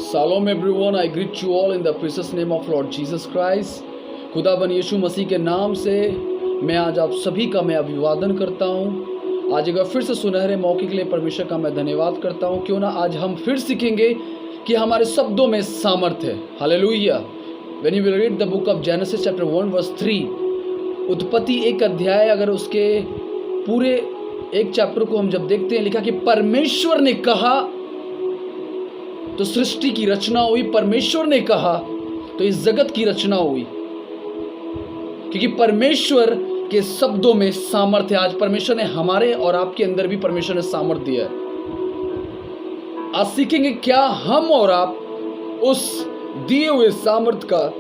Shalom everyone, I greet you all in the precious name of Lord Jesus Christ. खुदाबंद यीशु मसीह के नाम से मैं आज आप सभी का मैं अभिवादन करता हूँ। आज एक बार फिर से सुनहरे मौके के लिए परमेश्वर का मैं धन्यवाद करता हूँ। क्यों ना आज हम फिर सीखेंगे कि हमारे शब्दों में सामर्थ्य है। Hallelujah. When you will read the book of Genesis chapter 1 verse 3, उत्पत्ति एक अध्याय अगर उसके पूरे एक चैप्टर को हम जब देखते हैं, लिखा कि परमेश्वर ने कहा तो सृष्टि की रचना हुई, परमेश्वर ने कहा तो इस जगत की रचना हुई, क्योंकि परमेश्वर के शब्दों में सामर्थ्य है। आज परमेश्वर ने हमारे और आपके अंदर भी परमेश्वर ने सामर्थ्य दिया है। आज सीखेंगे क्या हम और आप उस दिए हुए सामर्थ्य का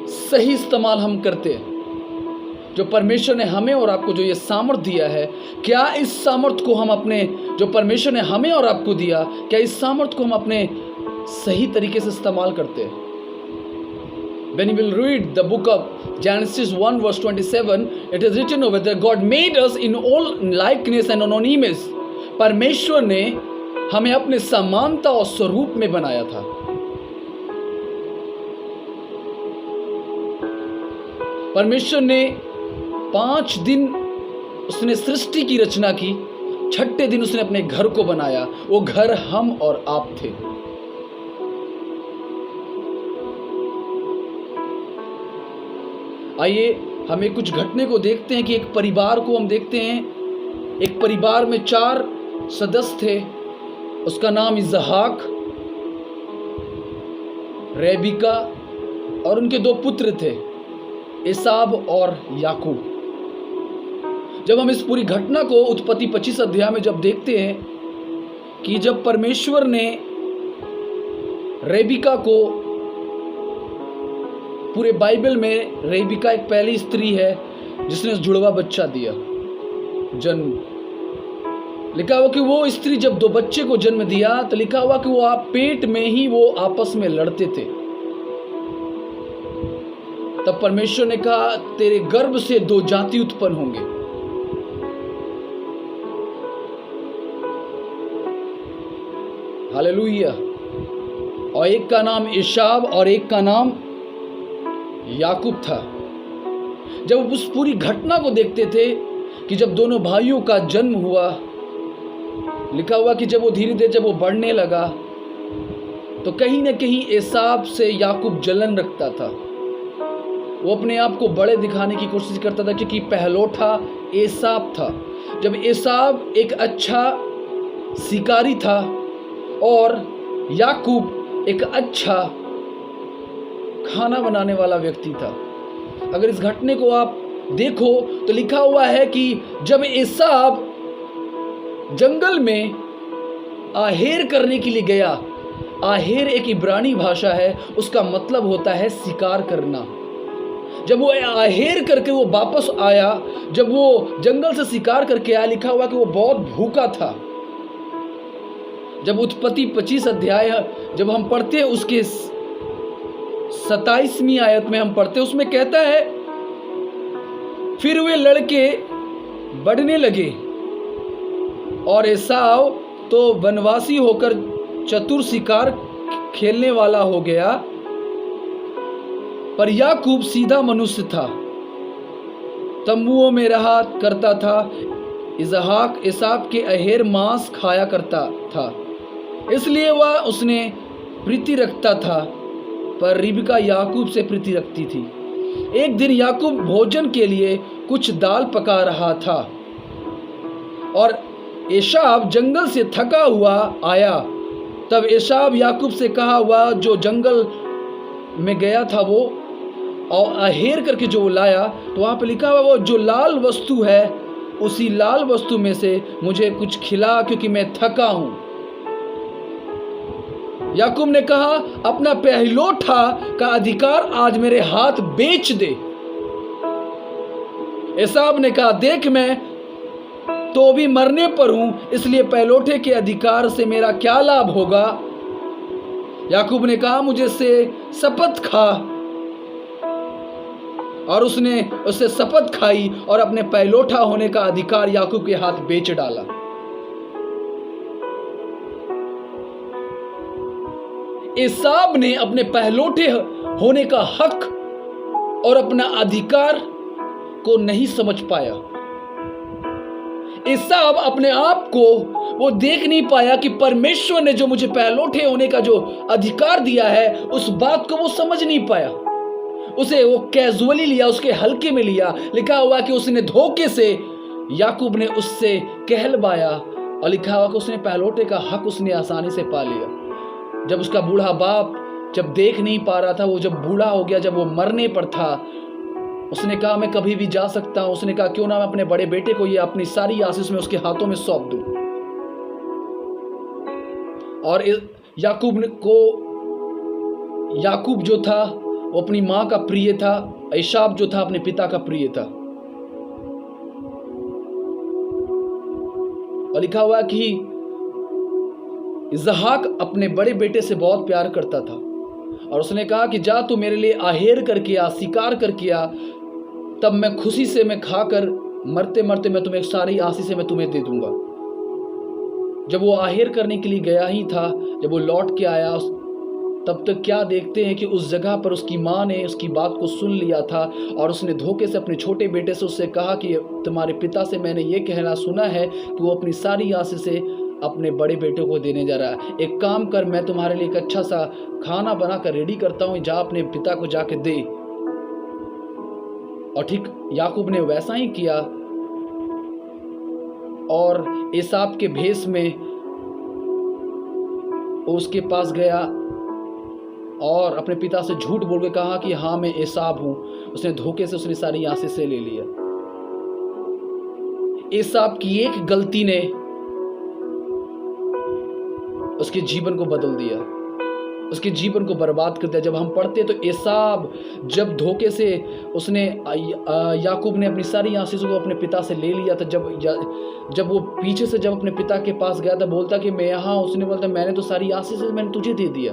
सही इस्तेमाल हम करते हैं। जो परमेश्वर ने हमें और आपको जो ये सामर्थ्य दिया है, क्या इस सामर्थ्य को हम अपने, जो परमेश्वर ने हमें और आपको दिया, क्या इस सामर्थ्य को हम अपने सही तरीके से इस्तेमाल करते हैं। When you will read the book of Genesis 1 verse 27, it is written over there, God made us in all likeness and on image. परमेश्वर ने हमें अपने समानता और स्वरूप में बनाया था। परमेश्वर ने 5 दिन उसने सृष्टि की रचना की, छठे दिन उसने अपने घर को बनाया। वो घर हम और आप थे। आइए हम एक कुछ घटने को देखते हैं कि एक परिवार को हम देखते हैं। एक परिवार में 4 सदस्य थे। उसका नाम इसहाक, रेबिका और उनके 2 पुत्र थे, एसाव और याकूब। जब हम इस पूरी घटना को उत्पत्ति 25 अध्याय में जब देखते हैं कि जब परमेश्वर ने रेबिका को, पूरे बाइबल में रेबिका एक पहली स्त्री है जिसने जुड़वा बच्चा दिया जन्म। लिखा हुआ कि वो स्त्री जब 2 बच्चे को जन्म दिया तो लिखा हुआ कि वो आप पेट में ही वो आपस में लड़ते थे। तब परमेश्वर ने कहा तेरे गर्भ से 2 जाति उत्पन्न होंगे। हालेलुया। और एक का नाम एसाव और एक का नाम याकूब था। जब उस पूरी घटना को देखते थे कि जब दोनों भाइयों का जन्म हुआ, लिखा हुआ कि जब वो धीरे धीरे जब वो बढ़ने लगा तो कहीं ना कहीं एसाव से याकूब जलन रखता था। वो अपने आप को बड़े दिखाने की कोशिश करता था, क्योंकि पहलौठा एसाव था। जब एसाव एक अच्छा शिकारी था और याकूब एक अच्छा खाना बनाने वाला व्यक्ति था। अगर इस घटने को आप देखो तो लिखा हुआ है कि जब एसाव जंगल में आहेर करने के लिए गया, आहेर एक इब्रानी भाषा है, उसका मतलब होता है शिकार करना। जब वो आहेर करके वो वापस आया, जब वो जंगल से शिकार करके आया, लिखा हुआ कि वो बहुत भूखा था। जब उत्पत्ति 25 अध्याय जब हम पढ़ते हैं, उसके 27वीं आयत में हम पढ़ते हैं, उसमें कहता है फिर वे लड़के बढ़ने लगे और एसाव तो वनवासी होकर चतुर शिकार खेलने वाला हो गया, पर याकूब सीधा मनुष्य था, तंबुओं में रहा करता था। इसहाक एसाव के अहेर मांस खाया करता था, इसलिए वह उसने प्रीति रखता था, पर रिबका याकूब से प्रीति रखती थी। एक दिन याकूब भोजन के लिए कुछ दाल पका रहा था और एसाव जंगल से थका हुआ आया। तब एसाव याकूब से कहा, हुआ जो जंगल में गया था वो और आहेर करके जो लाया, तो वहाँ पे लिखा हुआ वो जो लाल वस्तु है उसी लाल वस्तु में से मुझे कुछ खिला, क्योंकि मैं थका हूँ। याकूब ने कहा अपना पहलौठा का अधिकार आज मेरे हाथ बेच दे। एसाव ने कहा देख मैं तो भी मरने पर हूं, इसलिए पहलौठे के अधिकार से मेरा क्या लाभ होगा। याकूब ने कहा मुझे से शपथ खा, और उसने उससे शपथ खाई और अपने पहलौठा होने का अधिकार याकूब के हाथ बेच डाला। एसाव ने अपने पहलौठे होने का हक और अपना अधिकार को नहीं समझ पाया। एसाव अपने आप को वो देख नहीं पाया कि परमेश्वर ने जो मुझे पहलौठे होने का जो अधिकार दिया है, उस बात को वो समझ नहीं पाया। उसे वो कैजुअली लिया, उसके हल्के में लिया। लिखा हुआ कि उसने धोखे से, याकूब ने उससे कहलवाया, और लिखा हुआ कि उसने पहलौठे का हक उसने आसानी से पा लिया। जब उसका बूढ़ा बाप जब देख नहीं पा रहा था, वो जब बूढ़ा हो गया, जब वो मरने पर था, उसने कहा मैं कभी भी जा सकता हूं। उसने कहा क्यों ना मैं अपने बड़े बेटे को ये अपनी सारी आशीष में उसके हाथों में सौंप दूं। और याकूब जो था वो अपनी मां का प्रिय था, एसाव जो था अपने पिता का प्रिय था। और लिखा हुआ कि इसहाक अपने बड़े बेटे से बहुत प्यार करता था, और उसने कहा कि जा तू मेरे लिए आहेर करके आ, शिकार करके आ, तब मैं खुशी से मैं खाकर मरते मरते मैं तुम्हें सारी आशीष मैं तुम्हें दे दूंगा। जब वो आहेर करने के लिए गया ही था, जब वो लौट के आया, तब तक क्या देखते हैं कि उस जगह पर उसकी माँ ने उसकी बात को सुन लिया था, और उसने धोखे से अपने छोटे बेटे से उससे कहा कि तुम्हारे पिता से मैंने ये कहना सुना है कि वो अपनी सारी आशीषें अपने बड़े बेटे को देने जा रहा है। एक काम कर, मैं तुम्हारे लिए एक अच्छा सा खाना बना कर रेडी करता हूँ, जा अपने पिता को जाके दे। और ठीक याकूब ने वैसा ही किया, और एसाव के भेष में उसके पास गया और अपने पिता से झूठ बोल के कहा कि हाँ मैं एसाव हूं। उसने धोखे से उसने सारी आशीषें ले लिया। एसाव की एक गलती ने उसके जीवन को बदल दिया, उसके जीवन को बर्बाद कर दिया। जब हम पढ़ते तो एसाव जब धोखे से उसने याकूब ने अपनी सारी आशीषों को अपने पिता से ले लिया था, जब वो पीछे से जब अपने पिता के पास गया था, बोलता कि मैं यहाँ, उसने बोलता मैंने तो सारी आशीषें मैंने तुझे दे दिया।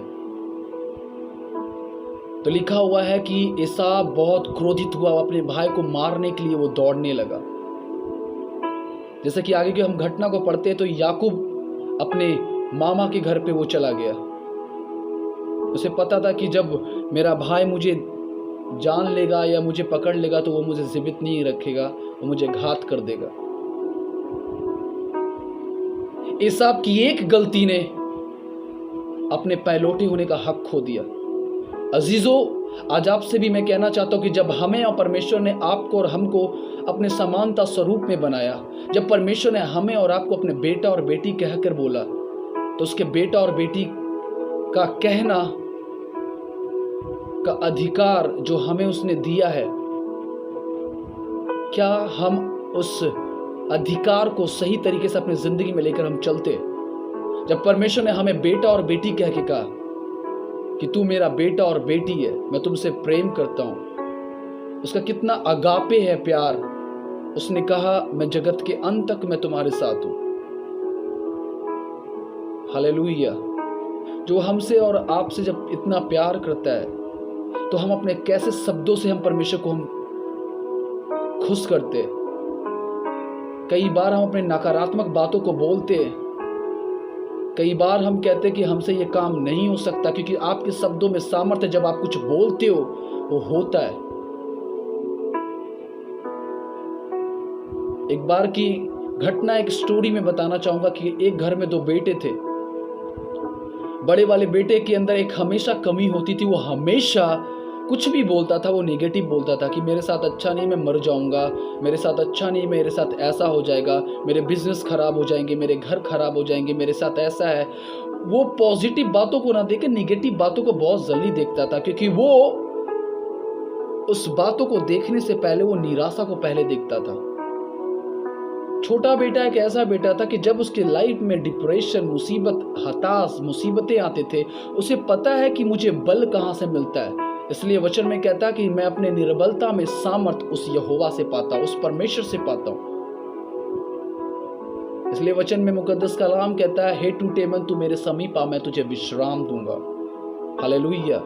तो लिखा हुआ है कि एसाव बहुत क्रोधित हुआ, अपने भाई को मारने के लिए वो दौड़ने लगा। जैसे कि आगे की हम घटना को पढ़ते हैं तो याकूब अपने मामा के घर पे वो चला गया। उसे पता था कि जब मेरा भाई मुझे जान लेगा या मुझे पकड़ लेगा तो वो मुझे जीवित नहीं रखेगा, वो मुझे घात कर देगा। एसाव की एक गलती ने अपने पहलौठे होने का हक खो दिया। अजीजों, आज आपसे भी मैं कहना चाहता हूं कि जब हमें और परमेश्वर ने आपको और हमको अपने समानता स्वरूप में बनाया, जब परमेश्वर ने हमें और आपको अपने बेटा और बेटी कहकर बोला, तो उसके बेटा और बेटी का कहना का अधिकार जो हमें उसने दिया है, क्या हम उस अधिकार को सही तरीके से अपनी जिंदगी में लेकर हम चलते? जब परमेश्वर ने हमें बेटा और बेटी कह के कहा कि तू मेरा बेटा और बेटी है, मैं तुमसे प्रेम करता हूं, उसका कितना अगापे है प्यार। उसने कहा मैं जगत के अंत तक मैं तुम्हारे साथ हूं। हालेलुया। जो हमसे और आपसे जब इतना प्यार करता है, तो हम अपने कैसे शब्दों से हम परमेश्वर को हम खुश करते। कई बार हम अपने नकारात्मक बातों को बोलते, कई बार हम कहते कि हमसे ये काम नहीं हो सकता, क्योंकि आपके शब्दों में सामर्थ्य, जब आप कुछ बोलते हो वो होता है। एक बार की घटना, एक स्टोरी में बताना चाहूंगा कि एक घर में दो बेटे थे। बड़े वाले बेटे के अंदर एक हमेशा कमी होती थी, वो हमेशा कुछ भी बोलता था, वो नेगेटिव बोलता था कि मेरे साथ अच्छा नहीं, मैं मर जाऊंगा, मेरे साथ अच्छा नहीं, मेरे साथ ऐसा हो जाएगा, मेरे बिजनेस खराब हो जाएंगे, मेरे घर खराब हो जाएंगे, मेरे साथ ऐसा है। वो पॉजिटिव बातों को ना देखे नेगेटिव बातों को बहुत जल्दी देखता था, क्योंकि वो उस बातों को देखने से पहले वो निराशा को पहले देखता था। छोटा बेटा एक ऐसा बेटा था कि जब उसके लाइफ में डिप्रेशन, मुसीबत, हताश, मुसीबतें आते थे, उसे पता है कि मुझे बल कहाँ से मिलता है। इसलिए वचन में कहता कि मैं अपने निर्बलता में सामर्थ उस यहोवा से पाता हूं, उस परमेश्वर से पाता हूं। इसलिए वचन में मुकद्दस कलाम कहता है, हे टूटे मन तू मेरे समीप आ, मैं तुझे विश्राम दूंगा। हालेलुया।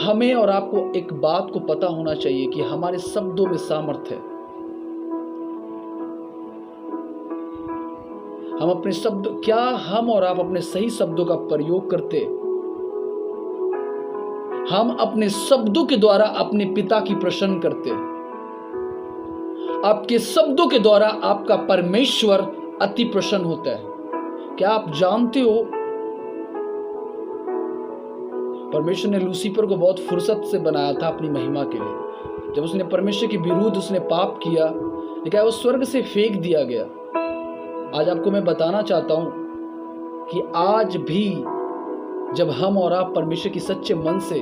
हमें और आपको एक बात को पता होना चाहिए कि हमारे शब्दों में सामर्थ है। हम अपने शब्द, क्या हम और आप अपने सही शब्दों का प्रयोग करते? हम अपने शब्दों के द्वारा अपने पिता की प्रसन्न करते। आपके शब्दों के द्वारा आपका परमेश्वर अति प्रसन्न होता है। क्या आप जानते हो, परमेश्वर ने लूसीफर को बहुत फुर्सत से बनाया था अपनी महिमा के लिए। जब उसने परमेश्वर के विरुद्ध उसने पाप किया, लेकिन वो स्वर्ग से फेंक दिया गया। आज आपको मैं बताना चाहता हूं कि आज भी जब हम और आप परमेश्वर की सच्चे मन से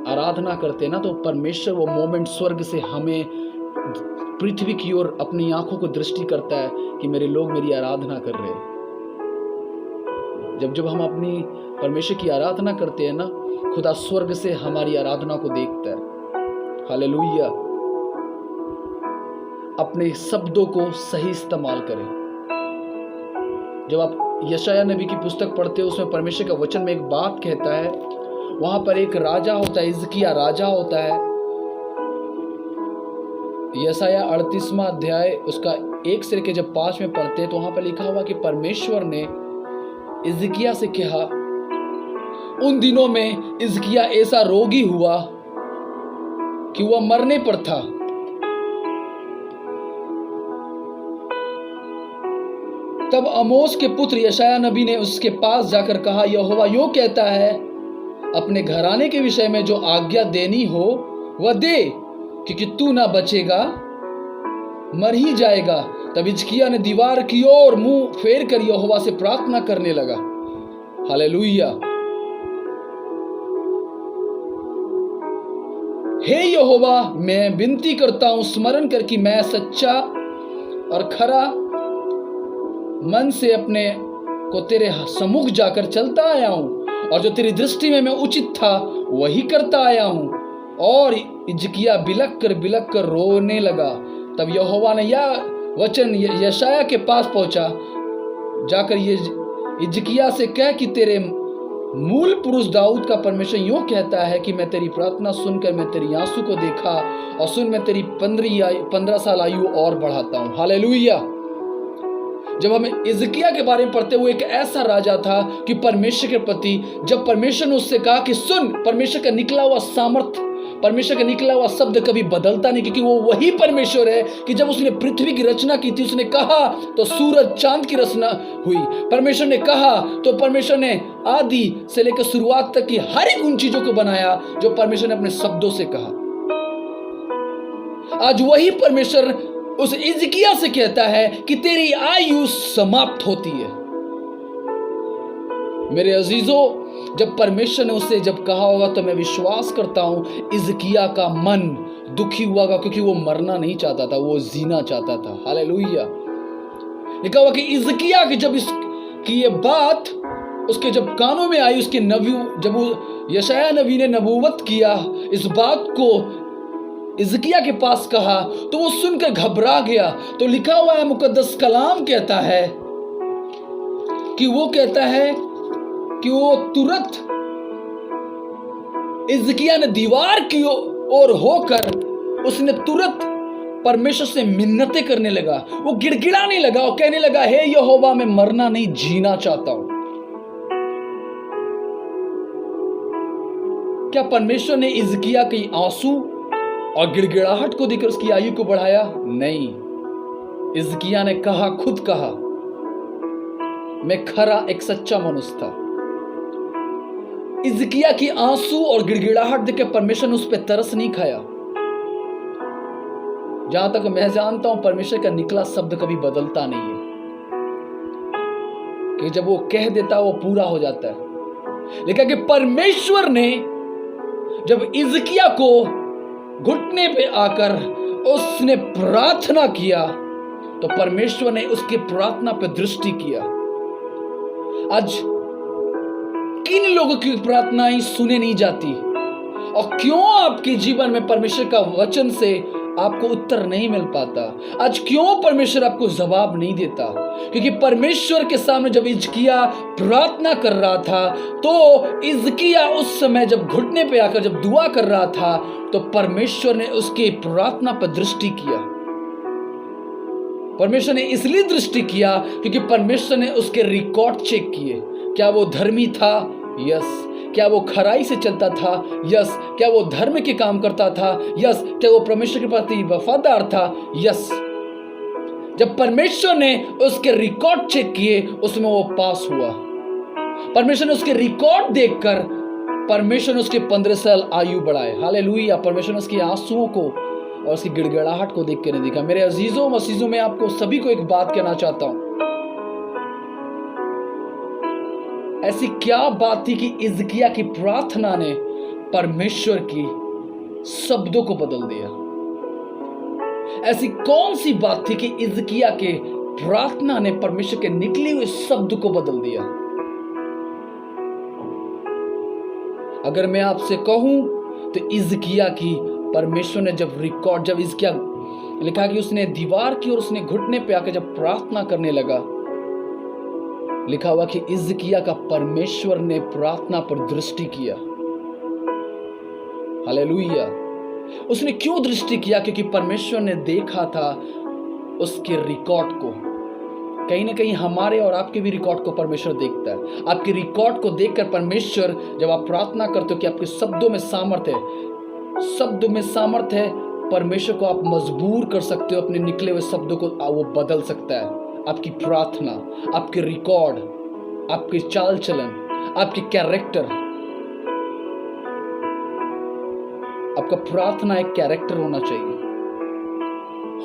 आराधना करते हैं ना, तो परमेश्वर वो मोमेंट स्वर्ग से हमें पृथ्वी की ओर अपनी आंखों को दृष्टि करता है कि मेरे लोग मेरी आराधना कर रहे हैं। जब हम अपनी परमेश्वर की आराधना करते हैं ना, खुदा स्वर्ग से हमारी आराधना को देखता है। हालेलुया। अपने शब्दों को सही इस्तेमाल करें। जब आप यशायाह नबी की पुस्तक पढ़ते हो, उसमें परमेश्वर का वचन में एक बात कहता है, वहां पर एक राजा होता है, हिजकिय्याह राजा होता है। यशायाह 38वां अध्याय उसका 1 से लेकर जब 5 में पढ़ते हैं, तो वहां पर लिखा हुआ कि परमेश्वर ने हिजकिय्याह से कहा, उन दिनों में हिजकिय्याह ऐसा रोगी हुआ कि वह मरने पर था। तब आमोस के पुत्र यशायाह नबी ने उसके पास जाकर कहा, यहोवा यूं कहता है, अपने घराने के विषय में जो आज्ञा देनी हो वह दे, क्योंकि तू ना बचेगा, मर ही जाएगा। तब हिजकिय्याह ने दीवार की ओर मुंह फेर कर यहोवा से प्रार्थना करने लगा। हालेलुया। हे यहोवा, मैं विनती करता हूं, स्मरण कर कि मैं सच्चा और खरा मन से अपने को तेरे सम्मुख जाकर चलता आया हूं, और जो तेरी दृष्टि में मैं उचित था वही करता आया हूं। और हिजकिय्याह बिलक कर रोने लगा। तब यहोवा ने यह वचन यशायाह के पास पहुंचा, जाकर ये हिजकिय्याह से कह कि तेरे मूल पुरुष दाऊद का परमेश्वर यूं कहता है कि मैं तेरी प्रार्थना सुनकर मैं तेरी आंसू को देखा, और सुन मैं तेरी 15 साल आयु और बढ़ाता हूं। हालेलुया। जब हम हिजकिय्याह के बारे में पढ़ते हुए, एक ऐसा राजा था कि परमेश्वर के प्रति, जब परमेश्वर ने उससे कहा कि सुन, परमेश्वर का निकला हुआ सामर्थ्य, परमेश्वर का निकला हुआ शब्द कभी बदलता नहीं, क्योंकि वो वही परमेश्वर है कि जब उसने पृथ्वी की रचना की थी, उसने कहा तो सूरज चांद की रचना हुई। परमेश्वर ने कहा तो परमेश्वर ने आदि से लेकर शुरुआत तक की हर एक उन चीजों को बनाया जो परमेश्वर ने अपने शब्दों से कहा। आज वही परमेश्वर उस हिजकिय्याह से कहता है कि तेरी आयु समाप्त होती है। मेरे अजीजों, जब परमेश्वर ने उससे जब कहा होगा, तो मैं विश्वास करता हूं हिजकिय्याह का मन दुखी हुआ होगा, क्योंकि वो मरना नहीं चाहता था, वो जीना चाहता था। हालेलुया। लिखा हुआ कि हिजकिय्याह की जब इसकी ये बात उसके जब कानों में आई, उसके नबी, जब वो यशायाह नबी ने नबूवत किया, इस बात को हिजकिय्याह के पास कहा, तो वो सुनकर घबरा गया। तो लिखा हुआ है, मुकद्दस कलाम कहता है कि वो कहता है कि वो तुरंत हिजकिय्याह ने दीवार की ओर होकर उसने तुरंत परमेश्वर से मिन्नतें करने लगा। वो गिड़गिड़ाने लगा और कहने लगा, हे यहोवा, मैं मरना नहीं, जीना चाहता हूं। क्या परमेश्वर ने हिजकिय्याह की आंसू और गिड़गिड़ाहट को देकर उसकी आयु को बढ़ाया? नहीं। हिजकिय्याह ने कहा, खुद कहा, मैं खरा एक सच्चा मनुष्य था। हिजकिय्याह की आंसू और गिड़गिड़ाहट देकर परमेश्वर ने उस पर तरस नहीं खाया। जहां तक मैं जानता हूं, परमेश्वर का निकला शब्द कभी बदलता नहीं है, कि जब वो कह देता वो पूरा हो जाता है। लेकिन कि परमेश्वर ने जब हिजकिय्याह को घुटने पे आकर उसने प्रार्थना किया, तो परमेश्वर ने उसकी प्रार्थना पे दृष्टि किया। आज किन लोगों की प्रार्थनाएं सुने नहीं जाती, और क्यों आपके जीवन में परमेश्वर का वचन से आपको उत्तर नहीं मिल पाता? आज क्यों परमेश्वर आपको जवाब नहीं देता? क्योंकि परमेश्वर के सामने जब हिजकिय्याह प्रार्थना कर रहा था, तो हिजकिय्याह उस समय जब घुटने पे आकर जब दुआ कर रहा था, तो परमेश्वर ने उसकी प्रार्थना पर दृष्टि किया। परमेश्वर ने इसलिए दृष्टि किया क्योंकि परमेश्वर ने उसके रिकॉर्ड चेक किए। क्या वो धर्मी था? यस। क्या वो खराई से चलता था? यस। क्या वो धर्म के काम करता था? यस। क्या वो परमेश्वर के प्रति वफादार था? यस। जब परमेश्वर ने उसके रिकॉर्ड चेक किए उसमें वो पास हुआ। परमेश्वर ने उसके रिकॉर्ड देखकर परमेश्वर ने उसके 15 साल आयु बढ़ाए। हालेलुया। परमेश्वर ने उसके आंसुओं को और उसकी गिड़गिड़ाहट को देख के नहीं देखा। मेरे अजीजों मसीजों में आपको सभी को एक बात कहना चाहता हूं। ऐसी क्या बात थी कि हिजकिय्याह की प्रार्थना ने परमेश्वर की शब्दों को बदल दिया? ऐसी कौन सी बात थी कि हिजकिय्याह के प्रार्थना ने परमेश्वर के निकले हुए शब्द को बदल दिया? अगर मैं आपसे कहूं तो हिजकिय्याह की परमेश्वर ने जब हिजकिय्याह लिखा कि उसने दीवार की और उसने घुटने पे आकर जब प्रार्थना करने लगा, लिखा हुआ कि हिजकिय्याह का परमेश्वर ने प्रार्थना पर दृष्टि किया। हालेलुया। उसने क्यों दृष्टि किया? क्योंकि परमेश्वर ने देखा था उसके रिकॉर्ड को। कहीं ना कहीं हमारे और आपके भी रिकॉर्ड को परमेश्वर देखता है। आपके रिकॉर्ड को देखकर परमेश्वर, जब आप प्रार्थना करते हो कि आपके शब्दों में सामर्थ्य है, शब्द में सामर्थ्य है, परमेश्वर को आप मजबूर कर सकते हो, अपने निकले हुए शब्दों को वो बदल सकता है। आपकी प्रार्थना, आपके रिकॉर्ड, आपके चाल चलन, आपके कैरेक्टर। आपका प्रार्थना एक कैरेक्टर होना चाहिए।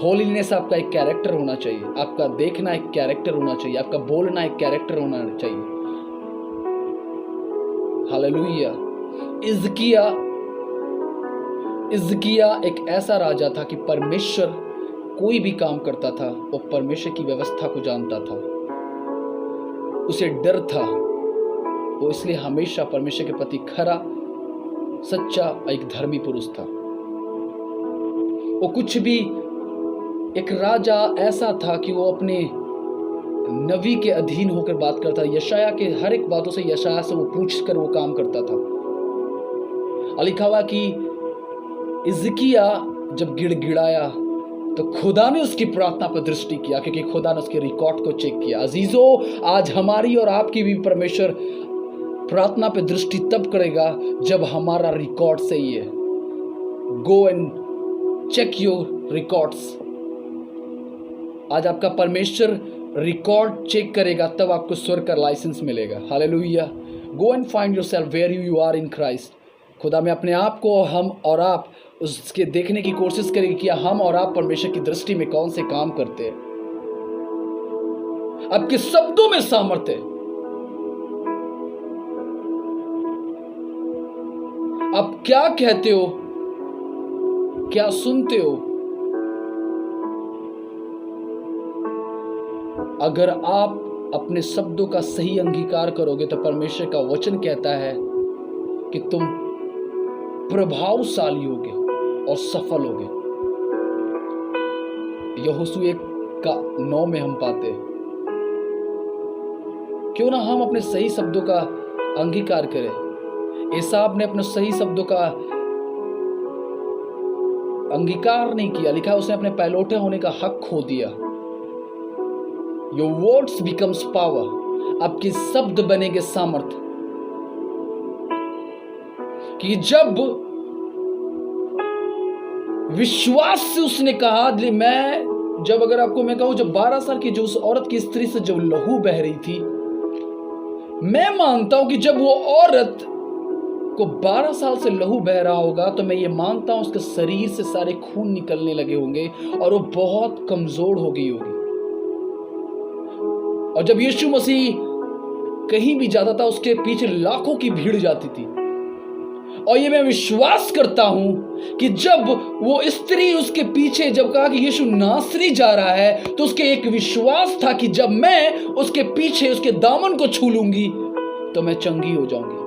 होलीनेस आपका एक कैरेक्टर होना चाहिए। आपका देखना एक कैरेक्टर होना चाहिए। आपका बोलना एक कैरेक्टर होना चाहिए। हालेलुया। हिजकिय्याह एक ऐसा राजा था कि परमेश्वर कोई भी काम करता था वो परमेश्वर की व्यवस्था को जानता था। उसे डर था। वो इसलिए हमेशा परमेश्वर के प्रति खरा, सच्चा, एक धर्मी पुरुष था। वो कुछ भी, एक राजा ऐसा था कि वो अपने नबी के अधीन होकर बात करता। यशाया के हर एक बातों से यशाया से वो पूछ कर वो काम करता था। लिखा हुआ कि हिजकिय्याह जब गिड़गिड़ाया तो खुदा ने उसकी प्रार्थना पर दृष्टि किया, क्योंकि खुदा ने उसके रिकॉर्ड को चेक किया। अजीजों, आज हमारी और आपकी भी परमेश्वर प्रार्थना पर दृष्टि तब करेगा जब हमारा रिकॉर्ड सही है। Go and check your records. आज आपका परमेश्वर रिकॉर्ड चेक करेगा, तब आपको स्वर्ग का लाइसेंस मिलेगा। Hallelujah. Go and find yourself where you are in Christ. खुदा में अपने आप को, हम और आप उसके देखने की कोशिश करेंगे कि हम और आप परमेश्वर की दृष्टि में कौन से काम करते हैं। आपके शब्दों में सामर्थ्य है। आप क्या कहते हो, क्या सुनते हो। अगर आप अपने शब्दों का सही अंगीकार करोगे तो परमेश्वर का वचन कहता है कि तुम प्रभावशाली होगे और सफल होगे। यहोशू 1:9 में हम पाते हैं। क्यों ना हम अपने सही शब्दों का अंगीकार करें। एसाव ने अपने सही शब्दों का अंगीकार नहीं किया। लिखा है उसने अपने पहलौठे होने का हक खो दिया। Your words becomes power. आपके शब्द बनेंगे सामर्थ्य। कि जब विश्वास से उसने कहा, जब अगर आपको मैं कहूं, जब 12 साल की जो उस औरत की स्त्री से जो लहू बह रही थी, मैं मानता हूं कि जब वो औरत को 12 साल से लहू बह रहा होगा तो मैं ये मानता हूं उसके शरीर से सारे खून निकलने लगे होंगे और वो बहुत कमजोर हो गई होगी। और जब यीशु मसीह कहीं भी जाता था उसके पीछे लाखों की भीड़ जाती थी। और ये मैं विश्वास करता हूं कि जब वो स्त्री उसके पीछे जब कहा कि यीशु नासरी जा रहा है, तो उसके एक विश्वास था कि जब मैं उसके पीछे उसके दामन को छू लूंगी तो मैं चंगी हो जाऊंगी।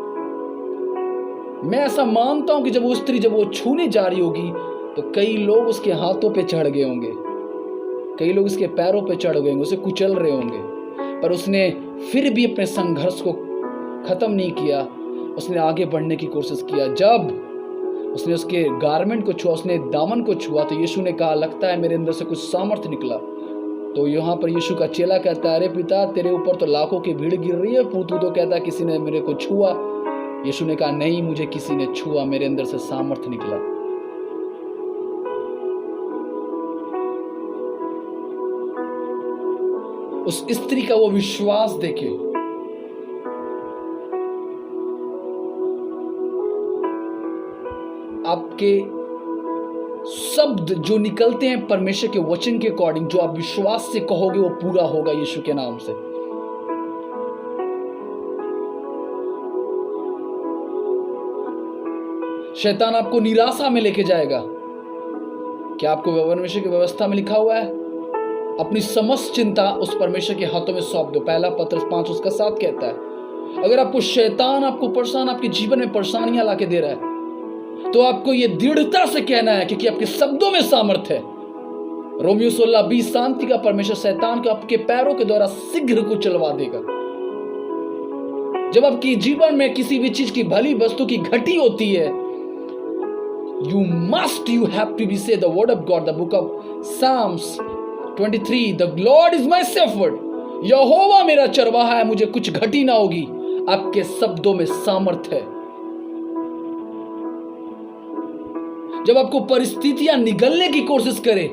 मैं ऐसा मानता हूं कि जब वो स्त्री जब वो छूने जा रही होगी तो कई लोग उसके हाथों पे चढ़ गए होंगे, कई लोग उसके पैरों पे चढ़ गए होंगे, उसे कुचल रहे होंगे, पर उसने फिर भी अपने संघर्ष को खत्म नहीं किया। उसने आगे बढ़ने की कोशिश किया। जब उसने उसके गारमेंट को छुआ, उसने दामन को छुआ, तो यीशु ने कहा, लगता है मेरे अंदर से कुछ सामर्थ्य निकला। तो यहाँ पर यीशु का चेला कहता है, अरे पिता, तेरे ऊपर तो लाखों की भीड़ गिर रही है, तू तो कहता है किसी ने मेरे को छुआ। यीशु ने कहा, नहीं, मुझे किसी ने छुआ, मेरे अंदर से सामर्थ्य निकला। उस स्त्री का वो विश्वास देखे। आपके शब्द जो निकलते हैं परमेश्वर के वचन के अकॉर्डिंग, जो आप विश्वास से कहोगे वो पूरा होगा यीशु के नाम से। शैतान आपको निराशा में लेके जाएगा। क्या आपको परमेश्वर की व्यवस्था में लिखा हुआ है, अपनी समस्त चिंता उस परमेश्वर के हाथों में सौंप दो। पहला पत्रस 5 उसका 7 कहता है। अगर आपको शैतान आपको परेशान, आपके जीवन में परेशानियां लाके दे रहा है, तो आपको यह दृढ़ता से कहना है, क्योंकि आपके शब्दों में सामर्थ्य है। रोमियो 16:20, शांति का परमेश्वर शैतान को आपके पैरों के द्वारा शीघ्र को चलवा देगा। जब आपकी जीवन में किसी भी चीज की भली वस्तु की घटी होती है, you have to be say the word of God, the book of Psalms 23, the Lord is my shepherd, यहोवा मेरा चरवाहा है, मुझे कुछ घटी ना होगी। आपके शब्दों में सामर्थ्य है। जब आपको परिस्थितियां निगलने की कोशिश करे,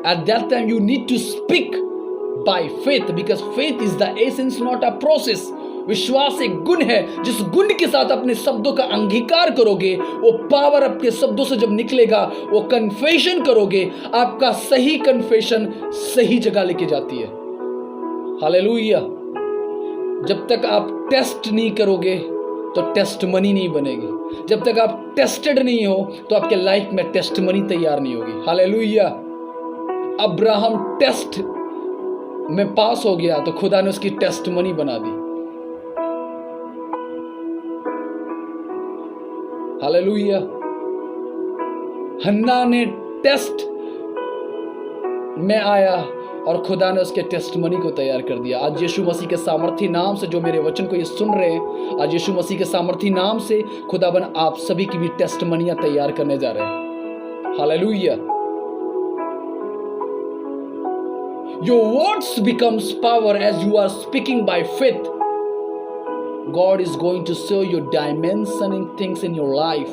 at that time you need to speak by faith, because faith is the essence, not a process. विश्वास एक गुण है, जिस गुण के साथ अपने शब्दों का अंगीकार करोगे, वो पावर आपके शब्दों से जब निकलेगा, वो कन्फेशन करोगे, आपका सही कन्फेशन सही जगह लेके जाती है। हालेलुया। जब तक आप टेस्ट नहीं करोगे तो टेस्ट मनी नहीं बनेगी। जब तक आप टेस्टेड नहीं हो तो आपके लाइफ में टेस्ट मनी तैयार नहीं होगी। हालेलुया। अब्राहम टेस्ट में पास हो गया तो खुदा ने उसकी टेस्ट मनी बना दी। हालेलुया। हन्ना ने टेस्ट में आया और खुदा ने उसके टेस्टमनी को तैयार कर दिया। आज यीशु मसीह के सामर्थी नाम से जो मेरे वचन को ये सुन रहे हैं, आज यीशु मसीह के सामर्थी नाम से खुदाबन आप सभी की भी टेस्टमनियां तैयार करने जा रहे हैं। Hallelujah. Your words becomes power as you are speaking by faith. God is going to show you dimensioning things in your life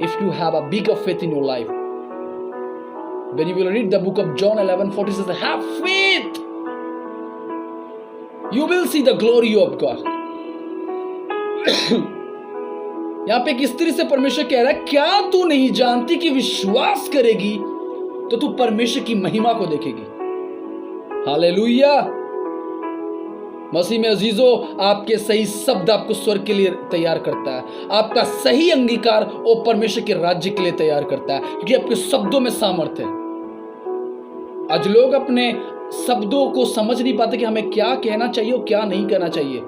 if you have a bigger faith in your life. When you will read the book of John 11:40 says, have faith. You will see the glory of God. यहां पे एक स्त्री से परमेश्वर कह रहा है, क्या तू नहीं जानती कि विश्वास करेगी तो तू परमेश्वर की महिमा को देखेगी। हालेलुया। मसीह में अजीजों, आपके सही शब्द आपको स्वर्ग के लिए तैयार करता है। आपका सही अंगीकार वो परमेश्वर के राज्य के लिए तैयार करता है, क्योंकि आपके शब्दों में सामर्थ्य है। आज लोग अपने शब्दों को समझ नहीं पाते कि हमें क्या कहना चाहिए और क्या नहीं कहना चाहिए।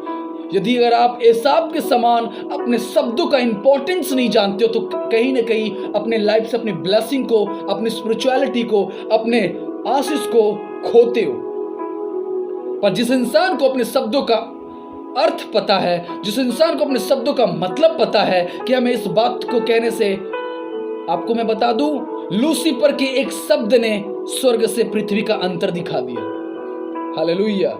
यदि अगर आप एसाव के समान अपने शब्दों का इंपॉर्टेंस नहीं जानते हो तो कहीं ना कहीं अपने लाइफ से अपनी ब्लेसिंग को, अपनी स्पिरिचुअलिटी को, अपने आशीष को खोते हो। पर जिस इंसान को अपने शब्दों का अर्थ पता है, जिस इंसान को अपने शब्दों का मतलब पता है कि हमें इस बात को कहने से, आपको मैं बता दूं, लूसीफर के एक शब्द ने स्वर्ग से पृथ्वी का अंतर दिखा दिया। हालेलुया।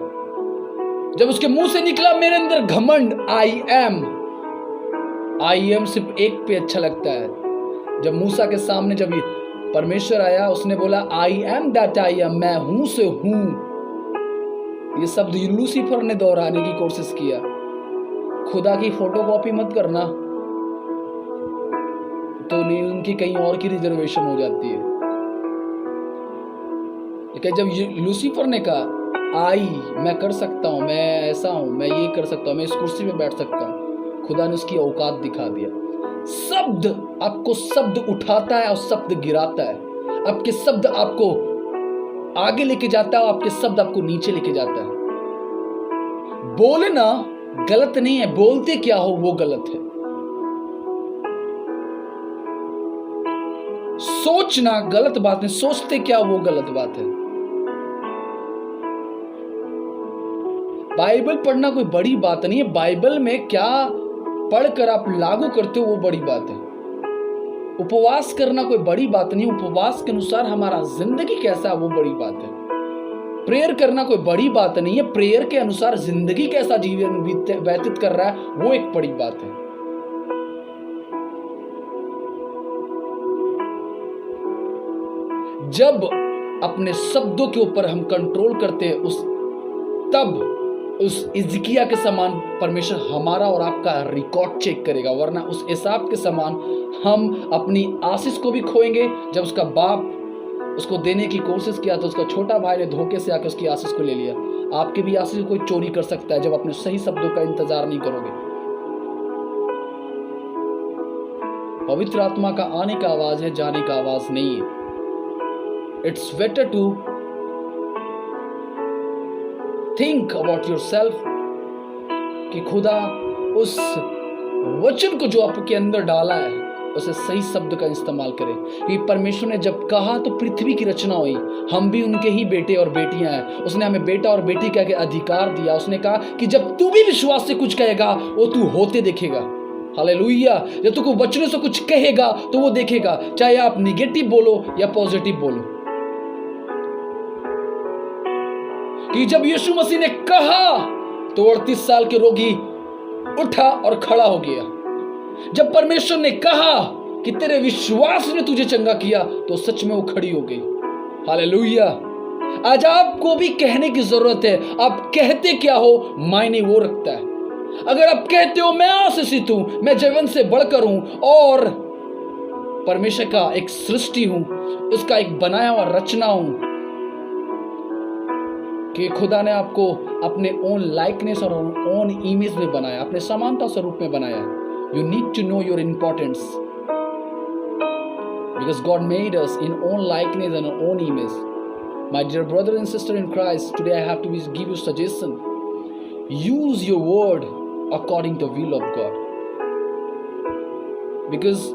जब उसके मुंह से निकला, मेरे अंदर घमंड, आई एम सिर्फ एक पे अच्छा लगता है। जब मूसा के सामने जब परमेश्वर आया, उसने बोला I am that I am, मैं हूं से हूं। ये शब्द लूसीफर ने दोहराने की कोशिश किया। खुदा की फोटोकॉपी मत करना, तो नहीं उनकी कहीं और की रिजर्वेशन हो जाती है। लेकिन जब लूसीफर ने कहा आई, मैं कर सकता हूं, मैं ऐसा हूं, मैं ये कर सकता हूं, मैं इस कुर्सी में बैठ सकता हूं, खुदा ने उसकी औकात दिखा दिया। शब्द आपको शब्द उठाता है और शब्द गिराता है। आपके शब्द आपको आगे लेके जाता है और आपके शब्द आपको नीचे लेके जाता है। बोलना गलत नहीं है, बोलते क्या हो वो गलत है। सोचना गलत बात नहीं, सोचते क्या वो गलत बात है। बाइबल पढ़ना कोई बड़ी बात नहीं है। बाइबल में क्या पढ़कर आप लागू करते हो वो बड़ी बात है। उपवास करना कोई बड़ी बात नहीं, उपवास के अनुसार हमारा जिंदगी कैसा है वो बड़ी बात है। प्रेयर करना कोई बड़ी बात नहीं है, प्रेयर के अनुसार जिंदगी कैसा जीवन व्यतीत कर रहा है वो एक बड़ी बात है। जब अपने शब्दों के ऊपर हम कंट्रोल करते हैं तब उस हिजकिय्याह के समान परमेश्वर हमारा और आपका रिकॉर्ड चेक करेगा, वरना उस एसाव के समान हम अपनी आशीष को भी खोएंगे। जब उसका बाप उसको देने की कोशिश किया तो उसका छोटा भाई ने धोखे से आकर उसकी आशीष को ले लिया। आपकी भी आशीष को कोई चोरी कर सकता है जब अपने सही शब्दों का इंतजार नहीं करोगे। पवित्र आत्मा का आने का आवाज है, जाने का आवाज नहीं है। It's better to think about yourself कि खुदा उस वचन को जो आपके अंदर डाला है उसे सही शब्द का इस्तेमाल करें। कि परमेश्वर ने जब कहा तो पृथ्वी की रचना हुई, हम भी उनके ही बेटे और बेटियां हैं। उसने हमें बेटा और बेटी कह के अधिकार दिया। उसने कहा कि जब तू भी विश्वास से कुछ कहेगा वो तू होते देखेगा। हालेलुया। जब तू को वचनों से कुछ कहेगा तो वो देखेगा, चाहे आप निगेटिव बोलो या पॉजिटिव बोलो। कि जब यीशु मसीह ने कहा तो 38 साल के रोगी उठा और खड़ा हो गया। जब परमेश्वर ने कहा कि तेरे विश्वास ने तुझे चंगा किया तो सच में वो खड़ी हो गई। हालेलुया। आज आपको भी कहने की जरूरत है। आप कहते क्या हो मायने वो रखता है। अगर आप कहते हो मैं आशीषित हूं, मैं जीवन से बढ़कर हूं और परमेश्वर का एक सृष्टि हूं, उसका एक बनाया हुआ रचना हूं, कि खुदा ने आपको अपने ओन लाइकनेस और ओन इमेज में बनाया, अपने समानता स्वरूप में बनाया। You need to know your importance because God made us in own likeness and own image. My dear brother and sister in Christ, today I have to give you suggestion. Use your word according to will of God, because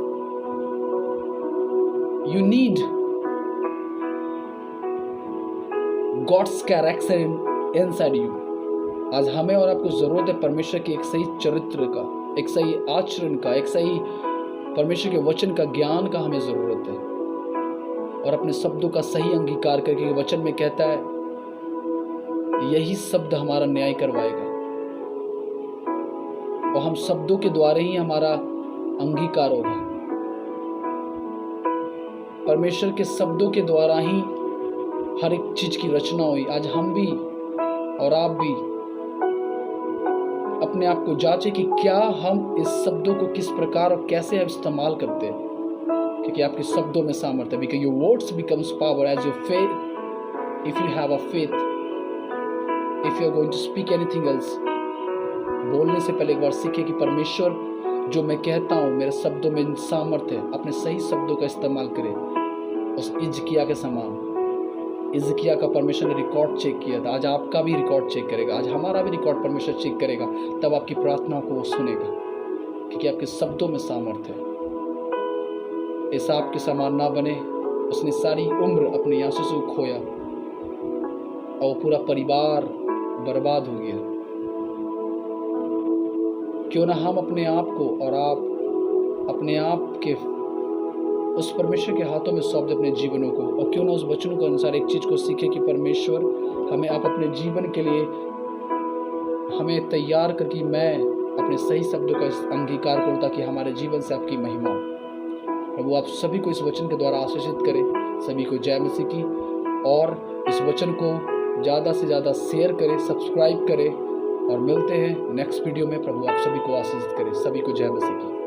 you need God's character inside you। आज हमें और आपको जरूरत है परमेश्वर के एक सही चरित्र का, एक सही आचरण का, एक सही परमेश्वर के वचन का ज्ञान का हमें जरूरत है। और अपने शब्दों का सही अंगीकार करके वचन में कहता है यही शब्द हमारा न्याय करवाएगा, और हम शब्दों के द्वारा ही हमारा अंगीकार होगा। परमेश्वर के शब्दों के द्वारा ही हर एक चीज की रचना हुई। आज हम भी और आप भी अपने आप को जांचें कि क्या हम इस शब्दों को किस प्रकार और कैसे इस्तेमाल करते हैं, क्योंकि आपके शब्दों में सामर्थ्य है। Because your words becomes power as your faith. If you have a faith, if you are going to speak anything else, बोलने से पहले एक बार सीखे कि परमेश्वर जो मैं कहता हूँ मेरे शब्दों में सामर्थ्य है। अपने सही शब्दों का इस्तेमाल करें उस हिजकिय्याह के समान। हिजकिय्याह का परमेश्वर ने रिकॉर्ड चेक किया था, आज आपका भी रिकॉर्ड चेक करेगा, आज हमारा भी रिकॉर्ड परमेश्वर चेक करेगा। तब आपकी प्रार्थना को वो सुनेगा, क्योंकि आपके शब्दों में सामर्थ्य है। एसाव के समान ना बने, उसने सारी उम्र अपनी आशीष को खोया और पूरा परिवार बर्बाद हो गया। क्यों ना हम अपने आप को और आप अपने आप के उस परमेश्वर के हाथों में सौंप दे अपने जीवनों को, और क्यों ना उस वचनों के अनुसार एक चीज को सीखे कि परमेश्वर हमें आप अपने जीवन के लिए हमें तैयार कर कि मैं अपने सही शब्दों का अंगीकार करूं ताकि हमारे जीवन से आपकी महिमा हो। प्रभु आप सभी को इस वचन के द्वारा आशीषित करें। सभी को जय मसीह की, और इस वचन को ज़्यादा से ज़्यादा शेयर करें, सब्सक्राइब करें, और मिलते हैं नेक्स्ट वीडियो में। प्रभु आप सभी को आशीषित करें। सभी को जय मसीह की।